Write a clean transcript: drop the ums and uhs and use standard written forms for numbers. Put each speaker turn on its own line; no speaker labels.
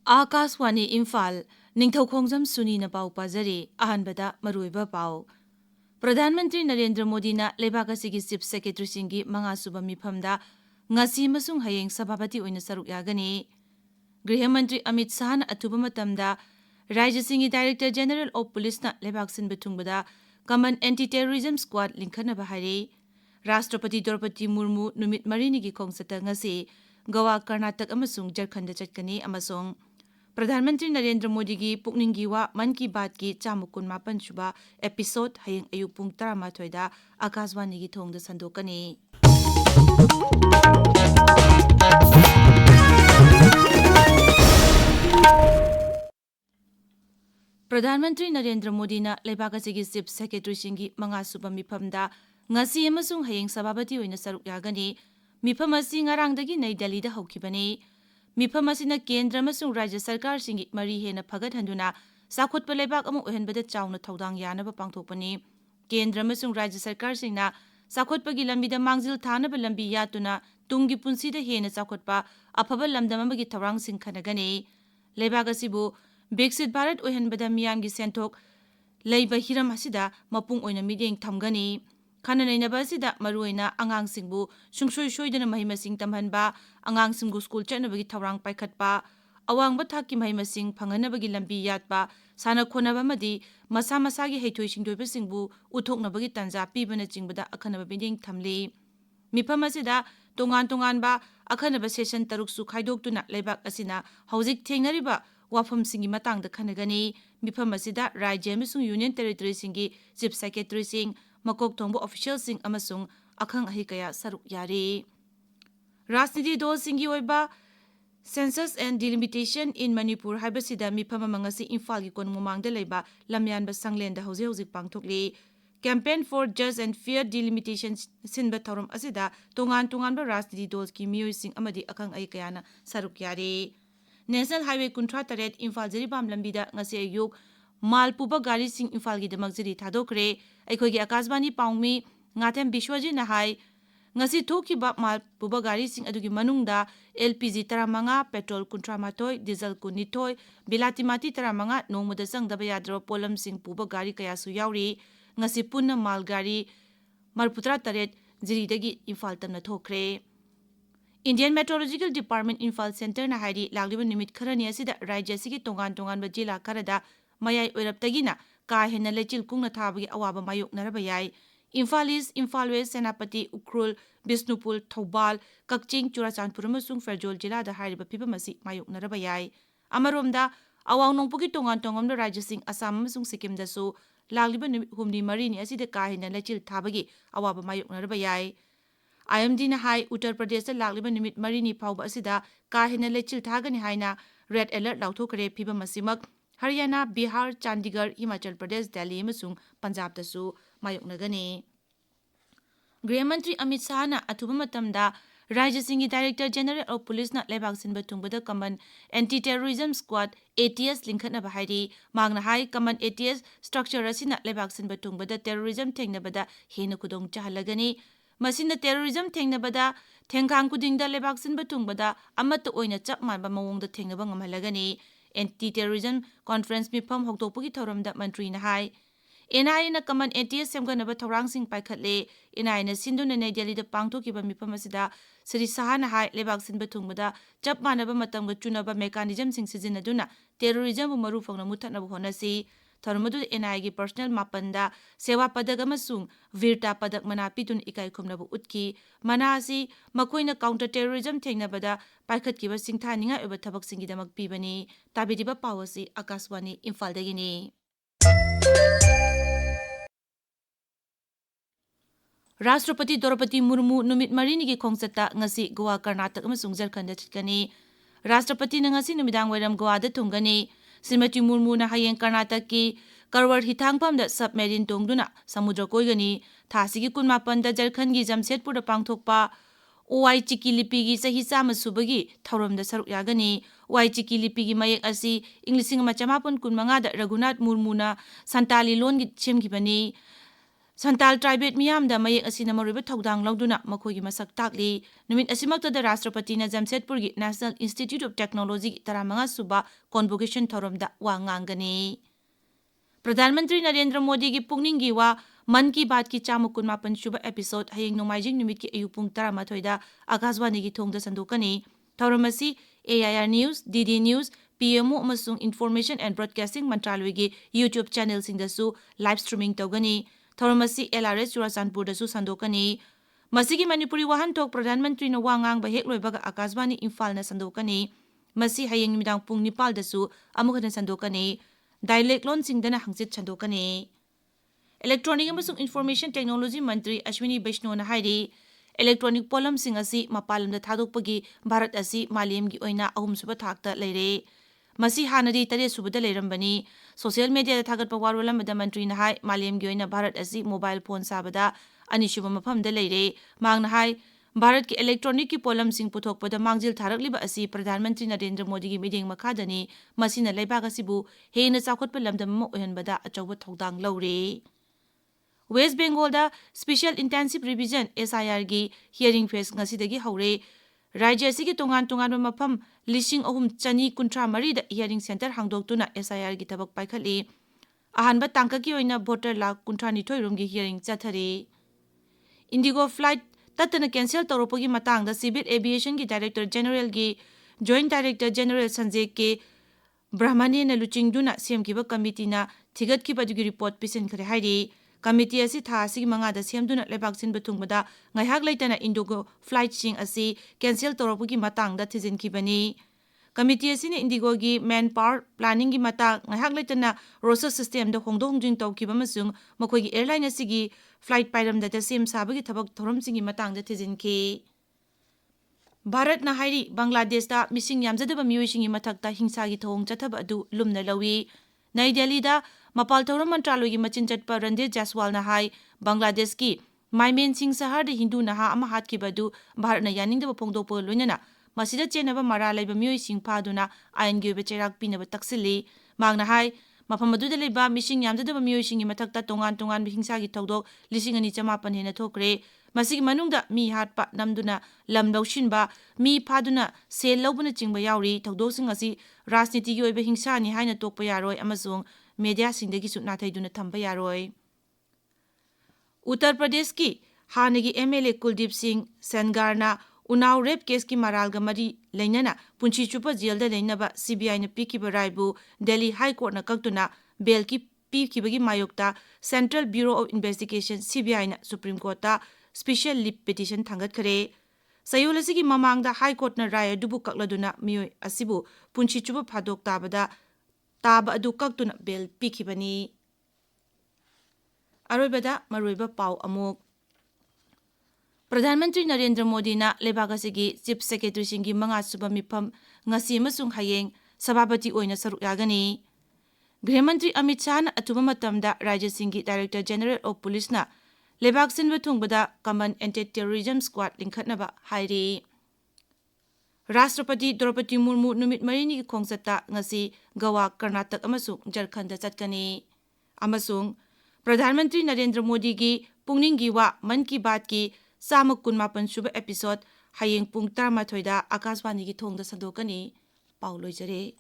Akaswani Imphal, Ningthoukhongjam Suni na pau pazari, ahanbada maruiba pau. Pradhan Mantri Narendra Modi na Lebak asigi Chief Secretary singi mga suba mifamda ngasi masung hayeng sababati oina saruk yagani. Griha Mantri Amit Shah na atuba matamda Rajya singi Director General of Police na Lebak sin betungbada Common Anti-Terrorism Squad linkhana bahari. Rashtrapati Draupadi Murmu numit marini gi khongsata ngasi Goa Karnataka amasung Jharkhand chatkani amasung Pradhan Mantri Narendra Modi gi pukningi wa Man Ki Baat gi chamukun mapan suba episode hayeng ayuk pung 13 da Akaswani gi thongda sandokani. Pradhan Mantri Narendra Modi na Lebak asigi Chief Secretary singi mga suba mifamda ngasi amasung hayeng sababati oina saruk yagani. Mifam asi ngarangdagi Nai Delhi da hokibani. Mifam asina Kendra amasung Rajya Sarkar singi mari hena phagathanduna sakhotpa lebak amuk ohenbada chauna thodang yanaba pangthokpani. Kendra amasung Rajya Sarkar singna sakhotpagi lambida mangjil thanaba lambi yatuna tunggi punsida hena sakhotpa afaba lamdam amagi thawrang sing khanagani. Lebak asibu Viksit Bharat ohenbada miyamgi senthok leiba hiram asida mapung oina mideng thamgani. Khananainaba asida maruoina angangsingbu sungsoi soidana mahimasing tamhanba angangsingbu school chatnabagi thawrang paikhatpa awangba thakki mahimasing phanganabagi lambi yatpa sana khonaba madi masa masagi heithoi singdoi singbu uthoknabagi tanja pibana chingbada akhanaba binding thamli. Mifam asida tongan ba akhanaba session taruk su khaidoktuna lebak asina hojik thengnariba wafam singi matangda khanagani. Mifam asida Rajya amasung Union Territory singi Chief Secretary sing makok thongbo official sing amasung akhang ahi kaya saruk yari. Rajniti dol singi oiba Census and Delimitation in Manipur haibasida mifam amangasi Imphal gi kon mumangda leiba lamyanba sanglenda hojik pangthokli. Campaign for Just and Fair Delimitation sinba thorum asida tongan ba Rajniti dol ki miyoi sing amadi akhang ahi kayana saruk yari. National Highway 38 Imphal Jiribam lambida ngasi ayuk malpuba gari sing Imphal gi damak jiri thadokre. Aikhogi Akaswani paungmi ngatem Bishwaji na hai ngasi thokiba malpuba gari sing adugi manungda LPG 15, petrol 38, diesel 12, bilatimati 15 nongmada sangdaba yadra polam sing puba gari kaya su yauri. Ngasi punna mal gari marputra taret jiridagi Imphal tamna thokre. Indian Meteorological Department Imphal Center na hairi lagliba nimit kharani asida rajya sigi tongan ba jila karada mayai oiraptagina ka hena lechil kungna thabagi awaba mayok naraba yai. Imphal East, Imphal West, Senapati, Ukhrul, Bisnupur, Thoubal, Kakching, Churachandpur amasung Ferjol jilada hairiba phibam asi mayok naraba yai. Amaromda awang nongpugi tongan rajya sing Assam amasung Sikkim dasu lagliba nimit humni marini asida ka hena lechil thabagi awaba mayok naraba yai. IMD na hai Uttar Pradesh lagliba nimit marini phauba asida ka hena lechil thagani haina red alert lauthokre phibam asimak Haryana, Bihar, Chandigarh, Himachal Pradesh, Delhi amasung Punjab dasu mayoknagani. Griha Mantri Amit Shah na athuba matamda Rajya singi Director General of Police na lebak sinba tungbada Common Anti-Terrorism Squad ATS linkhatna bahari magna hai Common ATS structure asina lebak sinba tungbada terrorism thengnabada hena kudong chahalagani. Masina terrorism thengnabada thengkhang kudingda lebak sinba tungbada amata oina chap manba mawongda thengnaba ngamhalagani. Anti-Terrorism Conference mifam hokdokpugi thoramda mantri na hai. NIA na Common ATS semganaba thawrang sing paikhatle. NIA na sinduna Nai Delhi da pangthokiba mifam asida Sri Shah na hai lebak sinba thungbada chap manaba matamga chunaba mechanism sing sizinaduna terrorism bu maru phangna muthanaba honasi. Tharmadu NIA gi personal mapanda sewa padak amasung virta padak mana pitun ikai khumnabu utki mana asi makoina counter terrorism thengnabada paikhatkiba singthaninga oba thabak singidamak pibani. Tabidiba pawasi Akaswani Imphal dagini. Rashtrapati Draupadi Murmu numit marini gi khongsata ngasi Goa Karnataka amasung Jharkhand chatkani. Rashtrapati na ngasi numidang wairam Goa da thungani. Srimati Murmu na hayeng Karnataka ki Karwar Hithangpam da submarine tongduna samudra koigani. Thasigi 18 da Jharkhand gi Jamshedpur da pangthokpa OI Chiki lipi gi sahi chama subagi thauramda saruk yagani. OI Chiki lipi gi mayek asi English 1915 da Raghunath Murmu na Santali lon gi semgibani. Santal Tribate miyamda mayek asina maruiba thogdang lawduna makhoigi masak takli numit asimaktada Rashtrapatina Jamshedpurgi National Institute of Technology 15 suba convocation thoromda wa ngangani. Pradhan Mantri Narendra Modi ki pungningi wa Man ki Baat ki 128 suba episode hayeng nomaijing numit ki ayupung 13 da Akashwani ki thongda sandokani. Thoromasi AIR News, DD News, PMO amasung Information and Broadcasting Mantraloy ki YouTube channel singdasu live streaming tawgani. Thoromasi LRS Churachandpur dasu sandokani. Masigi Manipuri wahantok Pradhan Mantri na wangang bahek loibaga Akashwani Imphal na sandokani. Masi hayeng numidang pung Nipal dasu amukhana sandokani. Dialect lon singdana hangsit sandokani. Electronic amasung Information Technology Mantri Ashwini Vaishnaw na hairi electronic polam sing asi mapalamda thadokpagi Bharat asi malemgi oina ahum suba thakta leire. Masi hanadi tare subada leirambani. Social media da thagatpa warolamada mantri na hai malemgi oina Bharat asi mobile phone sabada anishuba mafamda leire. Mang na hai Bharat ki electronic ki polam sing puthokpada mangjil tharakliba asi Pradhan Mantri Narendra Modi ki mideng makhadani masina leibak asibu hena chakhotpa lamdam ma ohenbada achawba thogdang laure. West Bengal da Special Intensive Revision SIR gi hearing phase ngasidagi haure. Rajya asigi tongan mafam lising ahum chani kuntra mari da hearing center hangdoktuna SIR gi tabak paikhali. Ahanba tangka ki oina voter lakh kuntra nithoi room gi hearing chathari. Indigo flight tatana cancel tauropagi matangda Civil Aviation gi Director General gi Joint Director General Sanjay K. Brahmane na luchingduna semkiba committee na thigatkiba dugi report pisin khare hairi. Committee asi tha asi manga da semduna lebak sin bathungbada ngaihak leitana Indigo flight sing asi cancel tauropagi matangda thijinkibani. Committee asi ne Indigo gi manpower planning gi mata ngaihak leitana roster system da hongdongjing tawkiba masung makoi gi airline asi gi flight pairam da sem sabagi thabak thorom singi matang da thijinki. Bharat na hairi Bangladesh da missing yamjadaba miyoi singi mathakta hingsa gi thong chathaba adu lumna lawi. Nai Delhi da Mapal Thoram Mantraloy gi machin chatpa Randir Jaswal na hai Bangladesh ki Maimen Singh Sahar da Hindu naha ama hatkiba adu Bharat na yaningdaba phongdokpa loinana masida chenaba mara laiba miyoi sing phaduna ain gi oiba cherak pinaba taksili. Mang na hai mafam aduda leiba missing yamjadaba miyoi singi mathakta tongan hingsa gi thogdok 2,900 hena thokre. Masigi manungda mi hatpa namduna lam laushinba mi phaduna sel laubuna chingba yauri thogdoksing asi rajniti gi oiba hingsa ni haina tokpa yaroi amasung media singdagi su nathaiduna thamba yaroi. Uttar Pradesh ki hanagi MLA Kuldeep Singh Sengar Unnao rape case ki maralga mari leinana punchi chupa jail da leinaba CBI na pikiba raibu Delhi High Court na kaktuna bail ki pikibagi mayokta Central Bureau of Investigation CBI na Supreme Court ta special leave petition thangat khare. Sayol asigi mamangda High Court na raya dubu kakladuna miyoi asibu punchi chupa phadok taba adu kaktuna bail pikibani. Aroibada maroiba pau amuk. Pradhan Mantri Narendra Modi na leibak asigi Chief Secretary singi manga suba mifam ngasi amasung hayeng sababati oina saruk yagani. Gृह Mantri Amit Shah na atuba matamda Rajya singi Director General of Police na leibak sinba thungbada Common Anti-Terrorism Squad lingkhatnaba hairi. Rashtrapati Draupadi Murmu numit marini ki khongchata ngasi Goa, Karnataka amasung Jharkhand da chatkani. Amasung Pradhan Mantri Narendra Modi gi pungningi wa Man ki Baat ki 128 suba episode hayeng pung 13 da Akashwani gi thongda sandokani. Pau loijare.